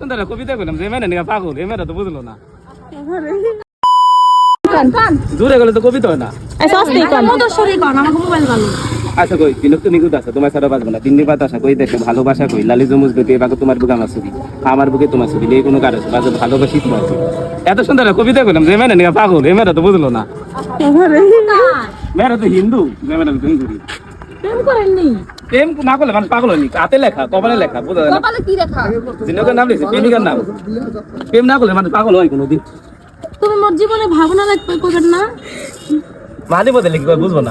সুন্দর কবিতা কইলাম যে মেনে নিয়ে পাগল এ মেয়েটা তো বুঝলো না দূরে গেলে তো কবিতা হয় না আচ্ছা কই বিনক্ত নিগুদ আছে তোমার সারা বাজবে না দিননি পাত আশা কই দেখে ভালোবাসা কই লালি জমুজ গতি এবার তোমার বুকে আমার ছবি আমার বুকে তোমার ছবি এই কোনো কারণ বাজে ভালোবাসি তোমার এত সুন্দর কবিতা কইলাম যে মেনে নিয়ে পাগল এ মেয়েটা তো বুঝলো না মেয়েটা তো হিন্দু যে মেয়েটা হিন্দু প্রেম না করলে মানে পাগল হয়নি হাতে লেখা কপালে লেখা বোঝা যায় কপালে কি লেখা জিনকের নাম লিখছে প্রেমিকার নাম প্রেম না করলে মানে পাগল হয় কোনোদিন তুমি মোর জীবনে ভাবনা রাখবে কইবেন না মাঝে মধ্যে লিখবে বুঝবো না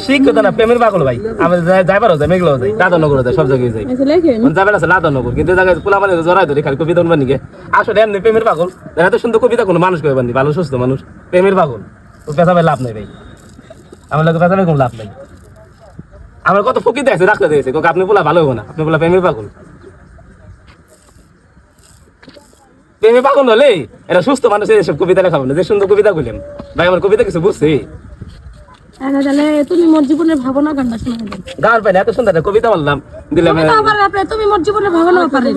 শিখ কথা না প্রেমের পাগল ভাই আমি যাইবার যাই মেঘলাও যাই দাদনগর যাই সব জায়গায় যাই যাবেন আছে লাদনগর কিন্তু জায়গায় পোলা মানে জড়াই ধরে খালি কবিতা উনবার নিকে আসলে এমনি প্রেমের পাগল এত সুন্দর কবিতা কোনো মানুষ কইবার নি ভালো সুস্থ মানুষ প্রেমের পাগল ও পেশা ভাই লাভ নাই ভাই আমার লোক পেশা ভাই কোনো লাভ নাই আমার কত ফকিতে আছে রাখতে দিয়েছে আপনি বলা ভালো হবো না আপনি বলা প্রেমের পাগল প্রেমে পাগল হলে এটা সুস্থ মানুষ এসব কবিতা লেখাবো না যে সুন্দর কবিতা বললেন ভাই আমার কবিতা কিছু বুঝছে তুমি মোর জীবনের ভাবনা গানটা শোনাবেন গান পাই না এত সুন্দর একটা কবিতা বললাম দিলাম তুমি মোর জীবনের ভাবনা পারেন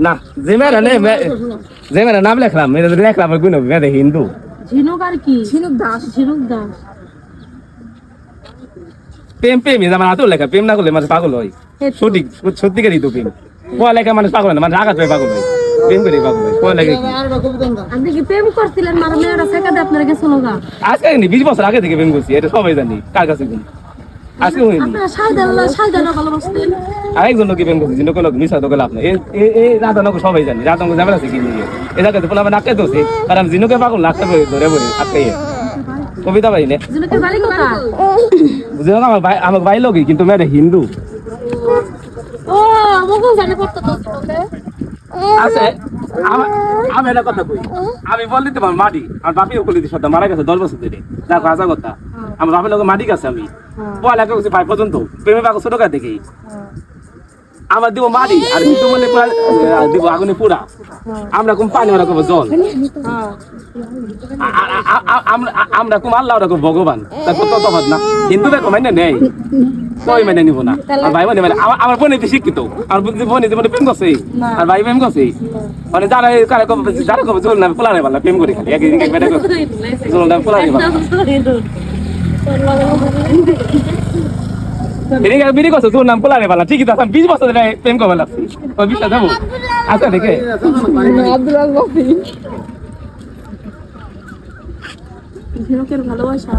না যে মেয়েরা নাম লেখলাম লেখলাম গুণ মেয়ে হিন্দু ঝিনুক আর কি ঝিনুক দাস প্রেম প্রেমী আমার হাতেও লেখা প্রেম না করলে মানুষ পাগল হয় সঠিক সত্যিকারই তো প্রেম পড়া লেখা মানুষ পাগল না মানুষ আঘাত পায় পাগল হয় প্রেম করে পাগল হয় পড়া লেখা আপনি কি প্রেম করছিলেন মার মেয়েরা শেখাতে আপনার কাছে শোনা আজকে 20 বছর আগে থেকে প্রেম করছি এটা সবাই জানি কার কাছে আজকে হয়নি আপনারা সাইদানা ভালোবাসতেন আরেকজন লোক প্রেম করছি কিন্তু কোনো মিশা তো লাভ নাই এই রাধানগর সবাই জানি রাধানগর যাবে আছে কি নিয়ে এই জায়গাতে পোলা মানে আটকে দোষে কারণ জিনুকে পাগল নাকতে ধরে বলে আটকে কবিতা পাই না জিনুকের বাড়ি কোথায় বুঝলো না আমার ভাই লোকই কিন্তু মেয়ে হিন্দু ও মুখে জানে পড়তো তো ওকে আছে আমি একটা কথা কই আমি বল দিতে পারবো মাটি আর বাপিও কলি দিতে মারা গেছে 10 বছর ধরে দেখো আসা কথা আমার বাপের লোক মাটি গেছে আমি পড়ালেখা করছি 5 পর্যন্ত প্রেমে পাগল ছোট কাছে দেখি আমার দিব মাটি আর কিন্তু মানে দিব আগুনে পুরা আমরা কোন পানি ওরা করবো জল আমরা কোন আল্লাহ ওরা করবো ভগবান তা কত তফাৎ না হিন্দু দেখো মানে নেই কই মানে নিব না আর ভাই মানে আমার বোন এতে শিক্ষিত আর বোন এতে প্রেম করছে আর ভাই প্রেম করছে মানে যারা যারা কবে জল না পোলা নেই পারলা প্রেম করে খালি একদিকে বেটা করছে জল না পোলা নেই পারলা বিড়ি করছে তোর নাম পোলা নেই পারলা ঠিকই তো 20 বছর ধরে প্রেম করবে লাগছে ওই বিশ্বাস যাবো আচ্ছা দেখে ঝিনুকের ভালোবাসা